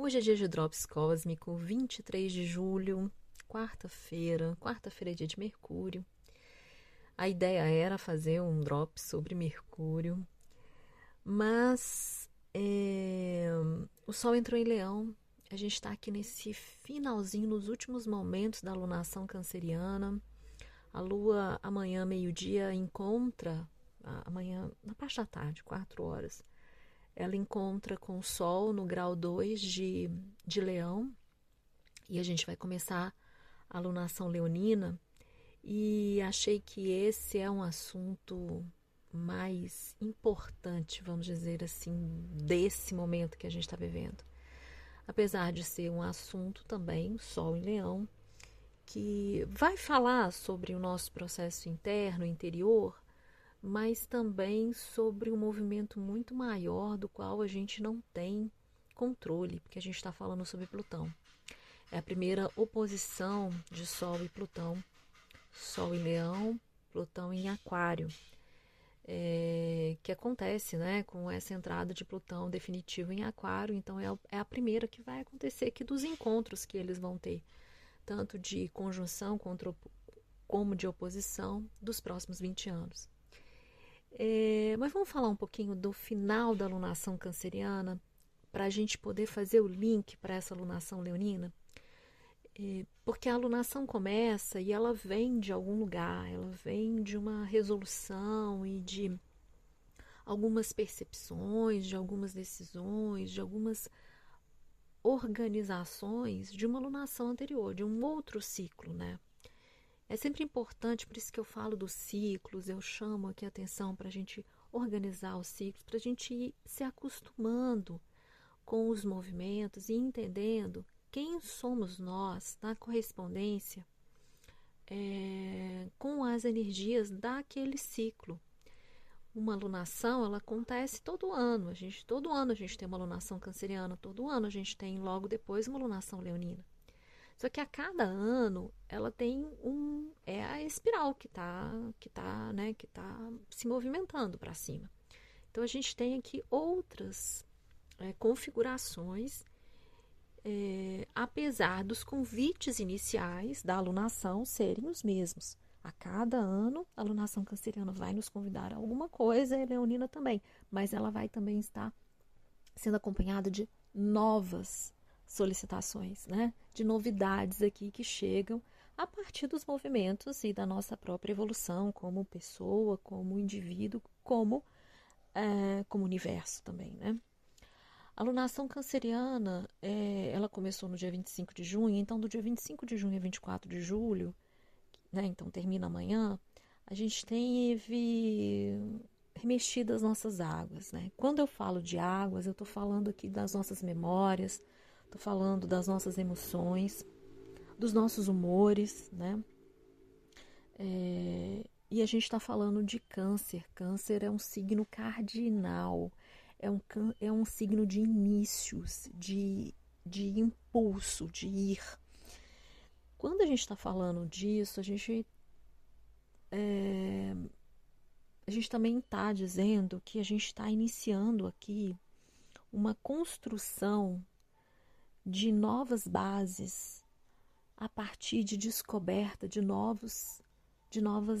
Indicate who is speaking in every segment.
Speaker 1: Hoje é dia de Drops Cósmico, 23 de julho, quarta-feira é dia de Mercúrio. A ideia era fazer um drop sobre Mercúrio, mas o Sol entrou em Leão. A gente está aqui nesse finalzinho, nos últimos momentos da alunação canceriana. A Lua amanhã, meio-dia, encontra, amanhã na parte da tarde, 4 horas, ela encontra com o Sol no grau 2 de Leão, e a gente vai começar a alunação leonina, e achei que esse é um assunto mais importante, vamos dizer assim, desse momento que a gente está vivendo. Apesar de ser um assunto também, Sol em Leão, que vai falar sobre o nosso processo interno, interior, mas também sobre um movimento muito maior do qual a gente não tem controle, porque a gente está falando sobre Plutão. É a primeira oposição de Sol e Plutão. Sol em Leão, Plutão em Aquário, que acontece, né, com essa entrada de Plutão definitivo em Aquário. Então é a primeira que vai acontecer aqui dos encontros que eles vão ter, tanto de conjunção como de oposição, dos próximos 20 anos. Mas vamos falar um pouquinho do final da alunação canceriana, para a gente poder fazer o link para essa alunação leonina. Porque a alunação começa e ela vem de algum lugar, ela vem de uma resolução e de algumas percepções, de algumas decisões, de algumas organizações de uma alunação anterior, de um outro ciclo, né? É sempre importante, por isso que eu falo dos ciclos, eu chamo aqui a atenção para a gente organizar os ciclos, para a gente ir se acostumando com os movimentos e entendendo quem somos nós na correspondência com as energias daquele ciclo. Uma alunação, ela acontece todo ano. Todo ano a gente tem uma alunação canceriana, todo ano a gente tem logo depois uma alunação leonina. Só que a cada ano ela tem é a espiral que tá se movimentando para cima. Então a gente tem aqui outras configurações, apesar dos convites iniciais da alunação serem os mesmos. A cada ano a alunação canceriana vai nos convidar a alguma coisa, e a leonina também, mas ela vai também estar sendo acompanhada de novas solicitações, né? De novidades aqui que chegam a partir dos movimentos e da nossa própria evolução como pessoa, como indivíduo, como universo também, né? A alunação canceriana, ela começou no dia 25 de junho, então do dia 25 de junho a 24 de julho, né, então termina amanhã, a gente teve remexido as nossas águas, né? Quando eu falo de águas, eu estou falando aqui das nossas memórias, estou falando das nossas emoções, dos nossos humores, né? E a gente está falando de Câncer. Câncer é um signo cardinal, é um signo de inícios, de impulso, de ir. Quando a gente está falando disso, a gente também está dizendo que a gente está iniciando aqui uma construção de novas bases a partir de descoberta de novas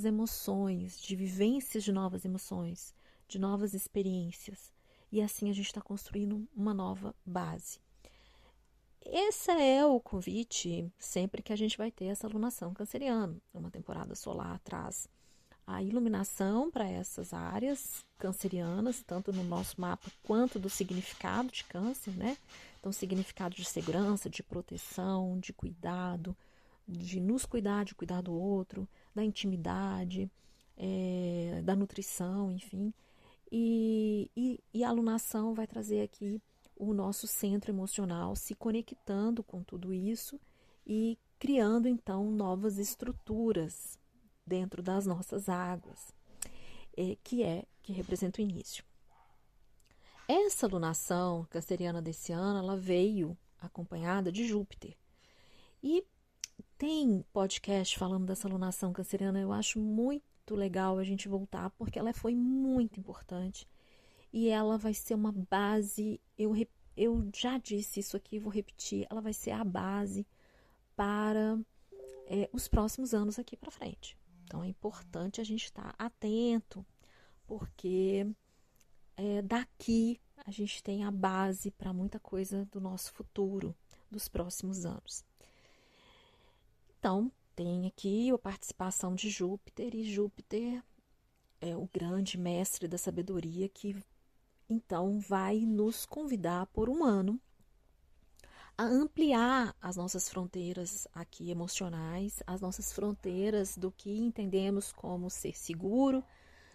Speaker 1: emoções, de vivências de novas emoções, de novas experiências. E assim a gente está construindo uma nova base. Esse é o convite sempre que a gente vai ter essa alunação canceriana. Uma temporada solar traz a iluminação para essas áreas cancerianas, tanto no nosso mapa quanto do significado de câncer, né? Então, significado de segurança, de proteção, de cuidado, de nos cuidar, de cuidar do outro, da intimidade, da nutrição, enfim. E a alunação vai trazer aqui o nosso centro emocional se conectando com tudo isso e criando, então, novas estruturas dentro das nossas águas, que representa o início. Essa alunação canceriana desse ano, ela veio acompanhada de Júpiter. E tem podcast falando dessa alunação canceriana, eu acho muito legal a gente voltar, porque ela foi muito importante. E ela vai ser uma base, eu eu já disse isso aqui, vou repetir, ela vai ser a base para os próximos anos aqui para frente. Então é importante a gente estar atento, porque daqui a gente tem a base para muita coisa do nosso futuro, dos próximos anos. Então, tem aqui a participação de Júpiter, e Júpiter é o grande mestre da sabedoria que então vai nos convidar por um ano a ampliar as nossas fronteiras aqui emocionais, as nossas fronteiras do que entendemos como ser seguro,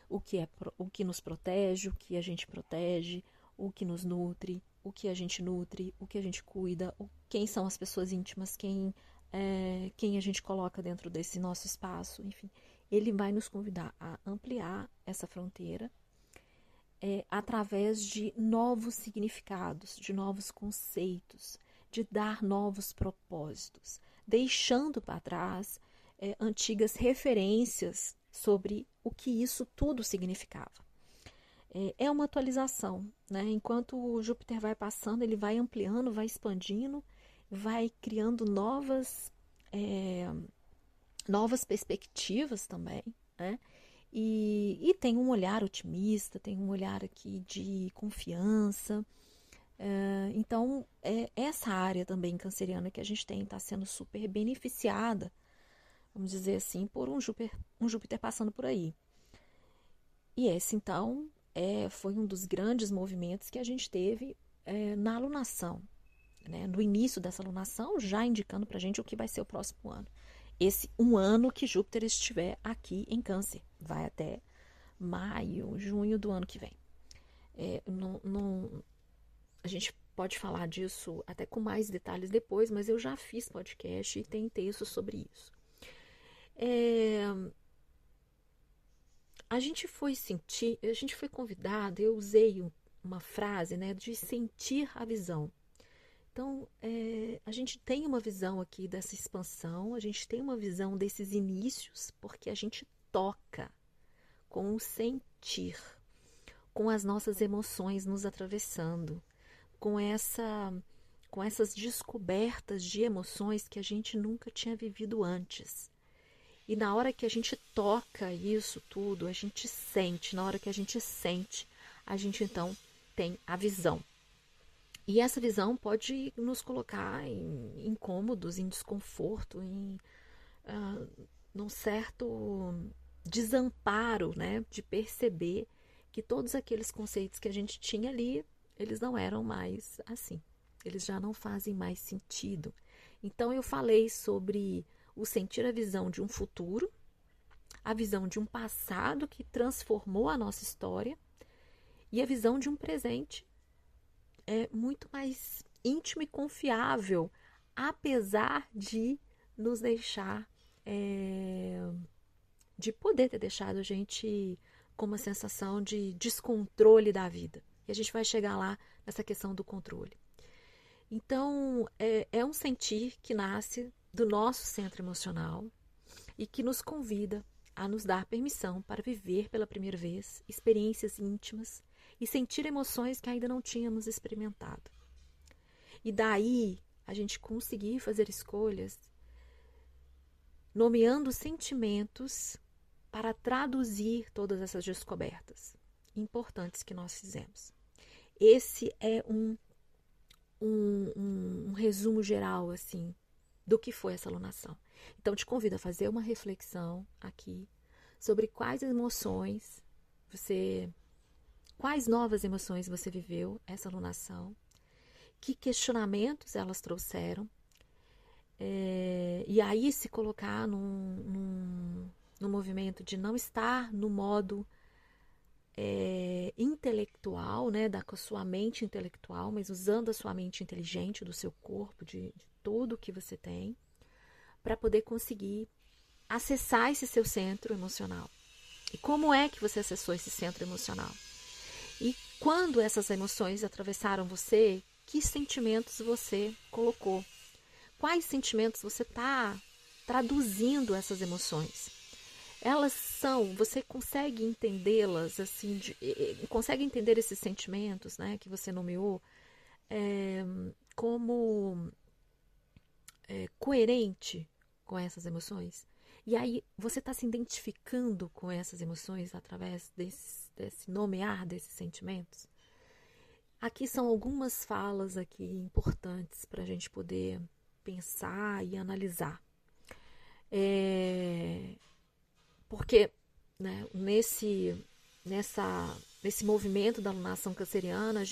Speaker 1: o que nos protege, o que a gente protege, o que nos nutre, o que a gente nutre, o que a gente cuida, quem são as pessoas íntimas, quem a gente coloca dentro desse nosso espaço, enfim. Ele vai nos convidar a ampliar essa fronteira através de novos significados, de novos conceitos, de dar novos propósitos, deixando para trás antigas referências sobre o que isso tudo significava. É uma atualização, né? Enquanto o Júpiter vai passando, ele vai ampliando, vai expandindo, vai criando novas perspectivas também, né? E tem um olhar otimista, tem um olhar aqui de confiança. Então, essa área também canceriana que a gente tem está sendo super beneficiada, vamos dizer assim, por um Júpiter passando por aí. E esse, então, foi um dos grandes movimentos que a gente teve na alunação, né? No início dessa alunação, já indicando para a gente o que vai ser o próximo ano. Esse um ano que Júpiter estiver aqui em Câncer. Vai até maio, junho do ano que vem. A gente pode falar disso até com mais detalhes depois, mas eu já fiz podcast e tem texto sobre isso. A gente foi convidado, eu usei uma frase, né, de sentir a visão. Então, a gente tem uma visão aqui dessa expansão, a gente tem uma visão desses inícios, porque a gente toca com o sentir, com as nossas emoções nos atravessando, com essas descobertas de emoções que a gente nunca tinha vivido antes. E na hora que a gente toca isso tudo, a gente sente, na hora que a gente sente, a gente então tem a visão. E essa visão pode nos colocar em incômodos, em desconforto, num certo desamparo, né, de perceber que todos aqueles conceitos que a gente tinha ali, eles não eram mais assim. Eles já não fazem mais sentido. Então eu falei sobre o sentir a visão de um futuro, a visão de um passado que transformou a nossa história e a visão de um presente muito mais íntimo e confiável, apesar de nos deixar, de poder ter deixado a gente com uma sensação de descontrole da vida. E a gente vai chegar lá nessa questão do controle. Então, é um sentir que nasce do nosso centro emocional e que nos convida a nos dar permissão para viver pela primeira vez experiências íntimas e sentir emoções que ainda não tínhamos experimentado. E daí a gente conseguir fazer escolhas nomeando sentimentos para traduzir todas essas descobertas importantes que nós fizemos. Esse é um resumo geral assim do que foi essa alunação. Então te convido a fazer uma reflexão aqui sobre quais emoções quais novas emoções você viveu essa alunação, que questionamentos elas trouxeram, e aí se colocar num movimento de não estar no modo intelectual, né, com a sua mente intelectual, mas usando a sua mente inteligente do seu corpo, de tudo que você tem, para poder conseguir acessar esse seu centro emocional. E como é que você acessou esse centro emocional? E quando essas emoções atravessaram você, que sentimentos você colocou? Quais sentimentos você está traduzindo essas emoções? Você consegue entendê-las, assim, consegue entender esses sentimentos, né, que você nomeou, como coerente com essas emoções. E aí você está se identificando com essas emoções através desse nomear desses sentimentos. Aqui são algumas falas aqui importantes para a gente poder pensar e analisar. Porque, né, nesse movimento da alunação canceriana,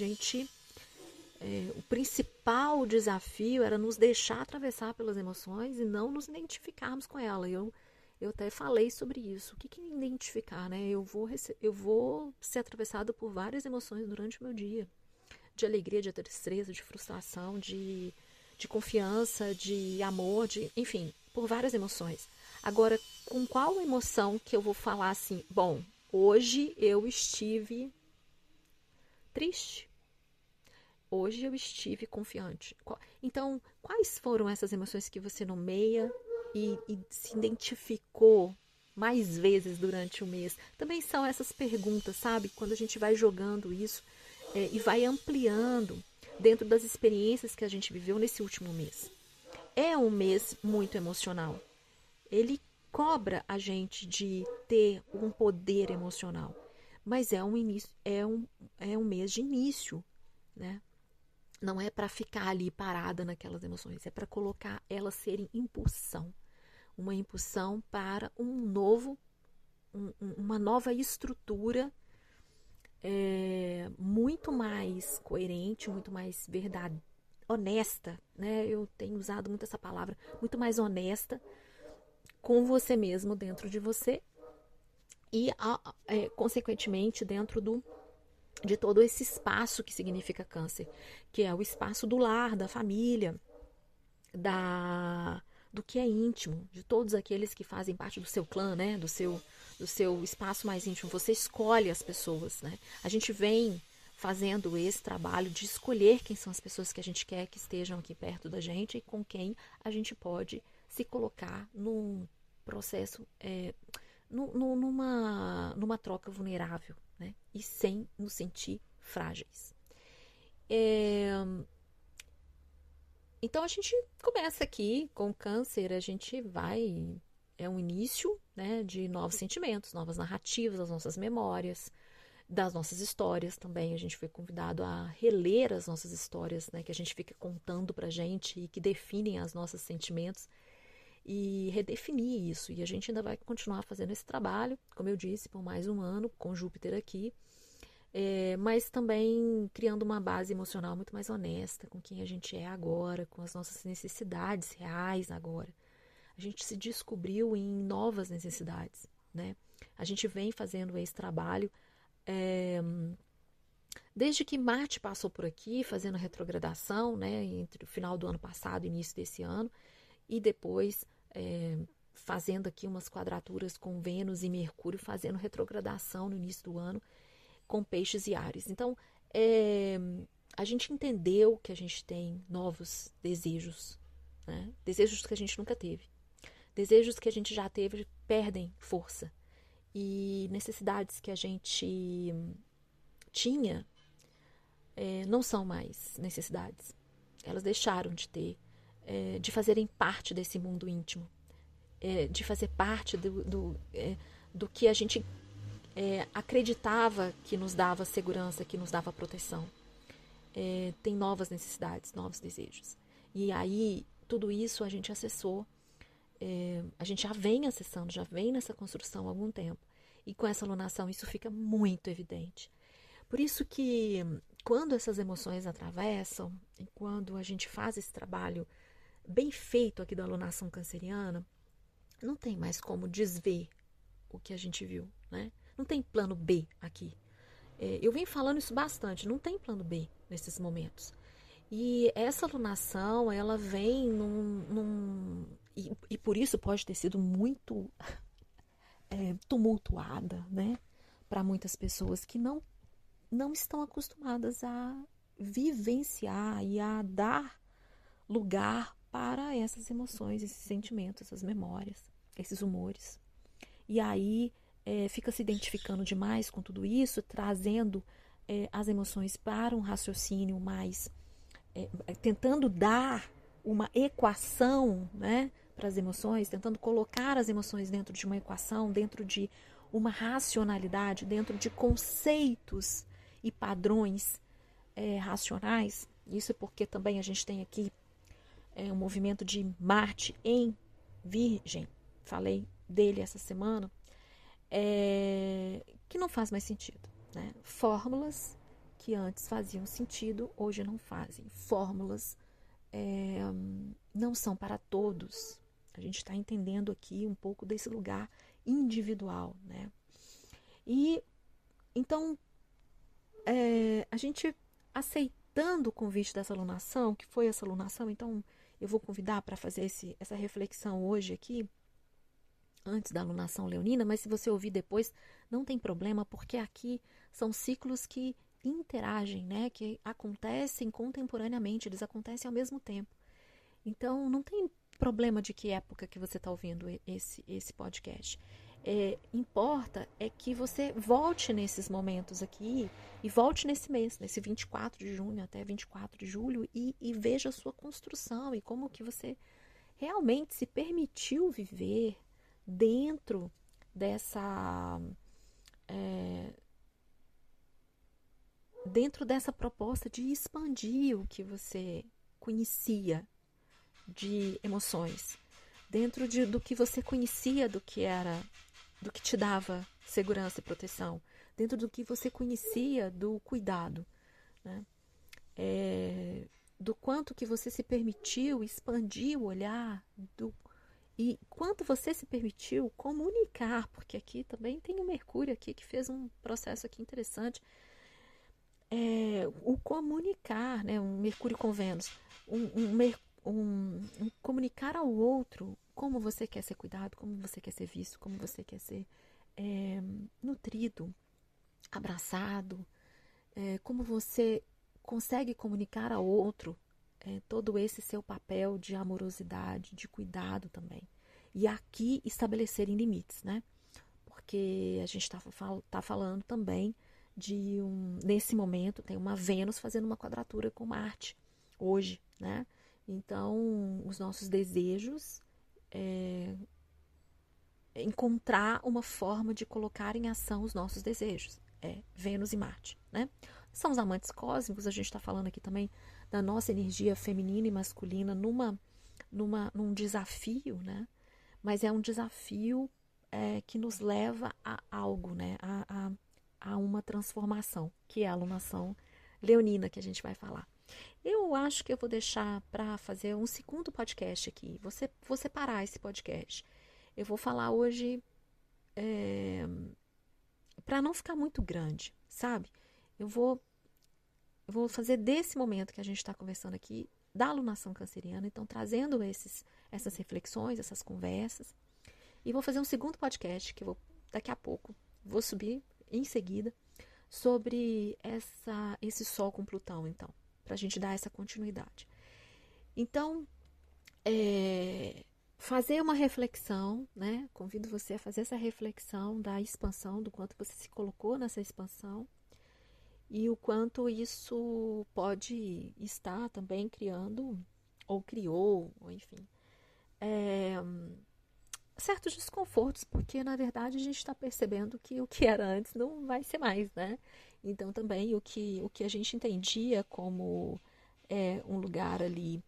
Speaker 1: o principal desafio era nos deixar atravessar pelas emoções e não nos identificarmos com ela. Eu até falei sobre isso. O que é identificar, né? Eu vou ser atravessada por várias emoções durante o meu dia. De alegria, de tristeza, de frustração, de confiança, de amor, enfim, por várias emoções. Agora, com qual emoção que eu vou falar assim, bom, hoje eu estive triste, hoje eu estive confiante. Então, quais foram essas emoções que você nomeia e se identificou mais vezes durante o mês? Também são essas perguntas, sabe? Quando a gente vai jogando isso e vai ampliando dentro das experiências que a gente viveu nesse último mês. É um mês muito emocional. Ele cobra a gente de ter um poder emocional, mas é um mês de início, né? Não é para ficar ali parada naquelas emoções, é para colocar elas serem impulsão, uma impulsão para uma nova estrutura muito mais coerente, muito mais verdade, honesta, né? Eu tenho usado muito essa palavra, muito mais honesta com você mesmo, dentro de você e, consequentemente, dentro de todo esse espaço que significa câncer, que é o espaço do lar, da família, do que é íntimo, de todos aqueles que fazem parte do seu clã, né? Do seu espaço mais íntimo. Você escolhe as pessoas, né? A gente vem fazendo esse trabalho de escolher quem são as pessoas que a gente quer que estejam aqui perto da gente e com quem a gente pode se colocar num processo, numa troca vulnerável, né? E sem nos sentir frágeis. Então a gente começa aqui com o câncer, a gente é um início, né, de novos sentimentos, novas narrativas, das nossas memórias, das nossas histórias também. A gente foi convidado a reler as nossas histórias, né, que a gente fica contando pra gente e que definem os nossos sentimentos e redefinir isso. E a gente ainda vai continuar fazendo esse trabalho, como eu disse, por mais um ano, com Júpiter aqui. Mas também criando uma base emocional muito mais honesta com quem a gente é agora, com as nossas necessidades reais agora. A gente se descobriu em novas necessidades, né? A gente vem fazendo esse trabalho desde que Marte passou por aqui, fazendo a retrogradação, né, entre o final do ano passado e início desse ano, e depois fazendo aqui umas quadraturas com Vênus e Mercúrio, fazendo retrogradação no início do ano, com Peixes e Áries. Então, a gente entendeu que a gente tem novos desejos, né? Desejos que a gente nunca teve. Desejos que a gente já teve perdem força. E necessidades que a gente tinha não são mais necessidades. Elas deixaram de ter, de fazerem parte desse mundo íntimo, de fazer parte do que a gente acreditava que nos dava segurança, que nos dava proteção. Tem novas necessidades, novos desejos. E aí, tudo isso a gente acessou, a gente já vem acessando, já vem nessa construção há algum tempo. E com essa alunação isso fica muito evidente. Por isso que quando essas emoções atravessam, e quando a gente faz esse trabalho bem feito aqui da alunação canceriana, não tem mais como desver o que a gente viu, né? Não tem plano B aqui. Eu venho falando isso bastante, não tem plano B nesses momentos. E essa alunação, ela vem e por isso pode ter sido muito tumultuada, né? Para muitas pessoas que não estão acostumadas a vivenciar e a dar lugar para essas emoções, esses sentimentos, essas memórias, esses humores. E aí fica se identificando demais com tudo isso, trazendo as emoções para um raciocínio mais tentando dar uma equação, né, para as emoções, tentando colocar as emoções dentro de uma equação, dentro de uma racionalidade, dentro de conceitos e padrões racionais. Isso é porque também a gente tem aqui um movimento de Marte em Virgem, falei dele essa semana, que não faz mais sentido, né? Fórmulas que antes faziam sentido, hoje não fazem. Fórmulas não são para todos. A gente está entendendo aqui um pouco desse lugar individual, né? E então a gente aceitando o convite dessa alunação, que foi essa alunação, então eu vou convidar para fazer essa reflexão hoje aqui, antes da alunação leonina, mas se você ouvir depois, não tem problema, porque aqui são ciclos que interagem, né? Que acontecem contemporaneamente, eles acontecem ao mesmo tempo. Então, não tem problema de que época que você está ouvindo esse podcast. Importa é que você volte nesses momentos aqui e volte nesse mês, nesse 24 de junho até 24 de julho e veja a sua construção e como que você realmente se permitiu viver dentro dessa proposta de expandir o que você conhecia de emoções, dentro do que você conhecia do que te dava segurança e proteção, dentro do que você conhecia do cuidado, né? Do quanto que você se permitiu expandir o olhar, e quanto você se permitiu comunicar, porque aqui também tem o Mercúrio aqui que fez um processo aqui interessante, o comunicar, né? Um Mercúrio com Vênus, comunicar ao outro como você quer ser cuidado, como você quer ser visto, como você quer ser nutrido, abraçado, como você consegue comunicar ao outro todo esse seu papel de amorosidade, de cuidado também. E aqui estabelecerem limites, né? Porque a gente está falando também nesse momento, tem uma Vênus fazendo uma quadratura com Marte, hoje, né? Então, os nossos desejos, encontrar uma forma de colocar em ação os nossos desejos, Vênus e Marte, né? São os amantes cósmicos, a gente está falando aqui também da nossa energia feminina e masculina num desafio, né? Mas é um desafio que nos leva a algo, né? A uma transformação, que é a alunação leonina que a gente vai falar. Eu acho que eu vou deixar para fazer um segundo podcast aqui. Vou separar esse podcast. Eu vou falar hoje para não ficar muito grande, sabe? Eu vou fazer desse momento que a gente está conversando aqui, da alunação canceriana, então trazendo essas reflexões, essas conversas. E vou fazer um segundo podcast, que daqui a pouco vou subir em seguida, sobre esse Sol com Plutão, então, para a gente dar essa continuidade. Então, fazer uma reflexão, né? Convido você a fazer essa reflexão da expansão, do quanto você se colocou nessa expansão e o quanto isso pode estar também criando, ou criou, ou enfim, certos desconfortos, porque na verdade a gente está percebendo que o que era antes não vai ser mais, né? Então também o que a gente entendia como um lugar ali,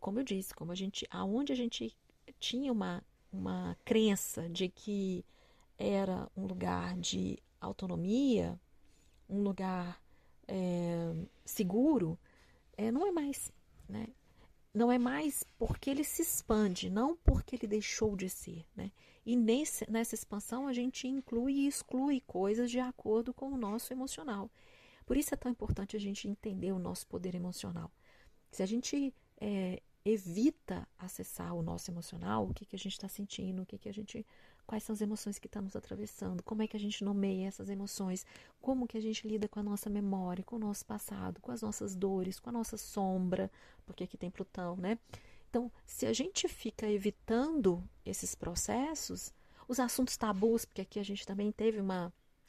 Speaker 1: como eu disse, aonde a gente tinha uma crença de que era um lugar de autonomia, um lugar seguro, não é mais, né? Não é mais porque ele se expande, não porque ele deixou de ser, né? E nessa expansão a gente inclui e exclui coisas de acordo com o nosso emocional. Por isso é tão importante a gente entender o nosso poder emocional. Se a gente evita acessar o nosso emocional, o que a gente está sentindo, quais são as emoções que estamos atravessando, como é que a gente nomeia essas emoções, como que a gente lida com a nossa memória, com o nosso passado, com as nossas dores, com a nossa sombra, porque aqui tem Plutão, né? Então, se a gente fica evitando esses processos, os assuntos tabus, porque aqui a gente também teve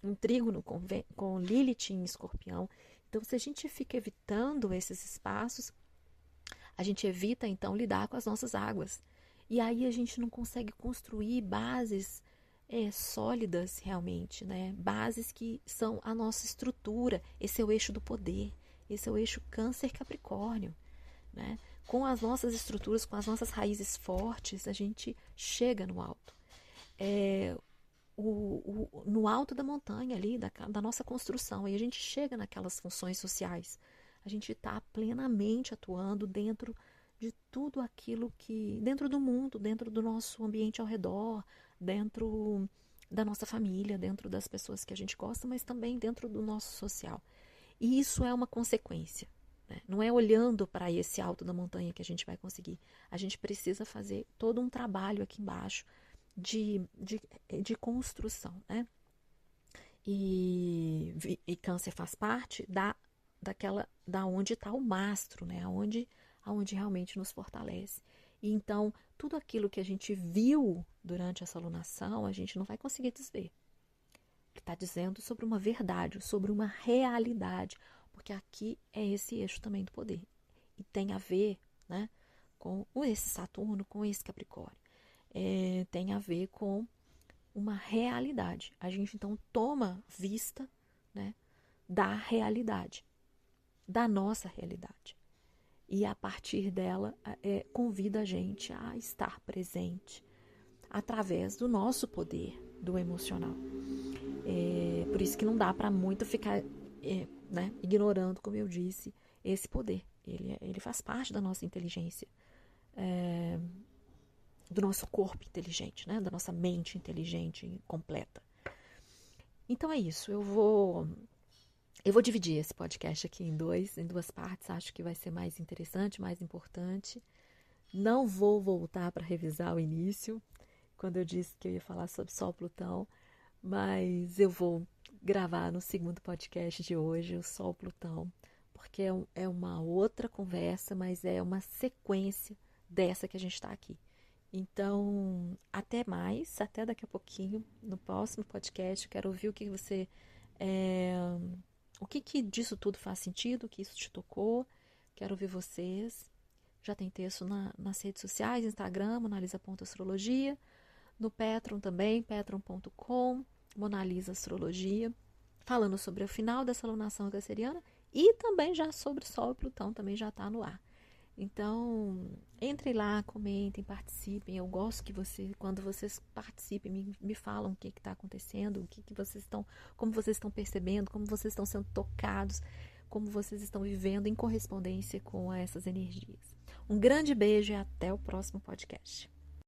Speaker 1: um trígono com Lilith em Escorpião, Então, se a gente fica evitando esses espaços, a gente evita, então, lidar com as nossas águas. E aí a gente não consegue construir bases sólidas realmente, né? Bases que são a nossa estrutura. Esse é o eixo do poder. Esse é o eixo Câncer-Capricórnio, né? Com as nossas estruturas, com as nossas raízes fortes, a gente chega no alto. No alto da montanha ali, da nossa construção. E a gente chega naquelas funções sociais. A gente está plenamente atuando dentro de tudo aquilo que... dentro do mundo, dentro do nosso ambiente ao redor, dentro da nossa família, dentro das pessoas que a gente gosta, mas também dentro do nosso social. E isso é uma consequência, né? Não é olhando para esse alto da montanha que a gente vai conseguir. A gente precisa fazer todo um trabalho aqui embaixo de construção, né? E Câncer faz parte da onde está o mastro, né? Aonde realmente nos fortalece. E então, tudo aquilo que a gente viu durante essa alunação, a gente não vai conseguir desver. Ele está dizendo sobre uma verdade, sobre uma realidade, porque aqui é esse eixo também do poder. E tem a ver, né, com esse Saturno, com esse Capricórnio. Tem a ver com uma realidade. A gente então toma vista, né, da realidade, da nossa realidade. E a partir dela convida a gente a estar presente através do nosso poder, do emocional. Por isso que não dá para muito ficar né, ignorando, como eu disse, esse poder. Ele faz parte da nossa inteligência, do nosso corpo inteligente, né, da nossa mente inteligente completa. Então é isso. Eu vou dividir esse podcast aqui em duas partes. Acho que vai ser mais interessante, mais importante. Não vou voltar para revisar o início, quando eu disse que eu ia falar sobre Sol Plutão, mas eu vou gravar no segundo podcast de hoje, o Sol Plutão, porque é uma outra conversa, mas é uma sequência dessa que a gente está aqui. Então, até mais, até daqui a pouquinho, no próximo podcast. Eu quero ouvir o que você... o que disso tudo faz sentido, o que isso te tocou. Quero ouvir vocês. Já tem texto nas redes sociais, Instagram, monalisa.astrologia, no Patreon também, patreon.com, Monalisa Astrologia, falando sobre o final dessa alunação canceriana e também já sobre Sol e Plutão, também já está no ar. Então, entrem lá, comentem, participem. Eu gosto que quando vocês participem, me falam o que está acontecendo, como vocês estão percebendo, como vocês estão sendo tocados, como vocês estão vivendo em correspondência com essas energias. Um grande beijo e até o próximo podcast.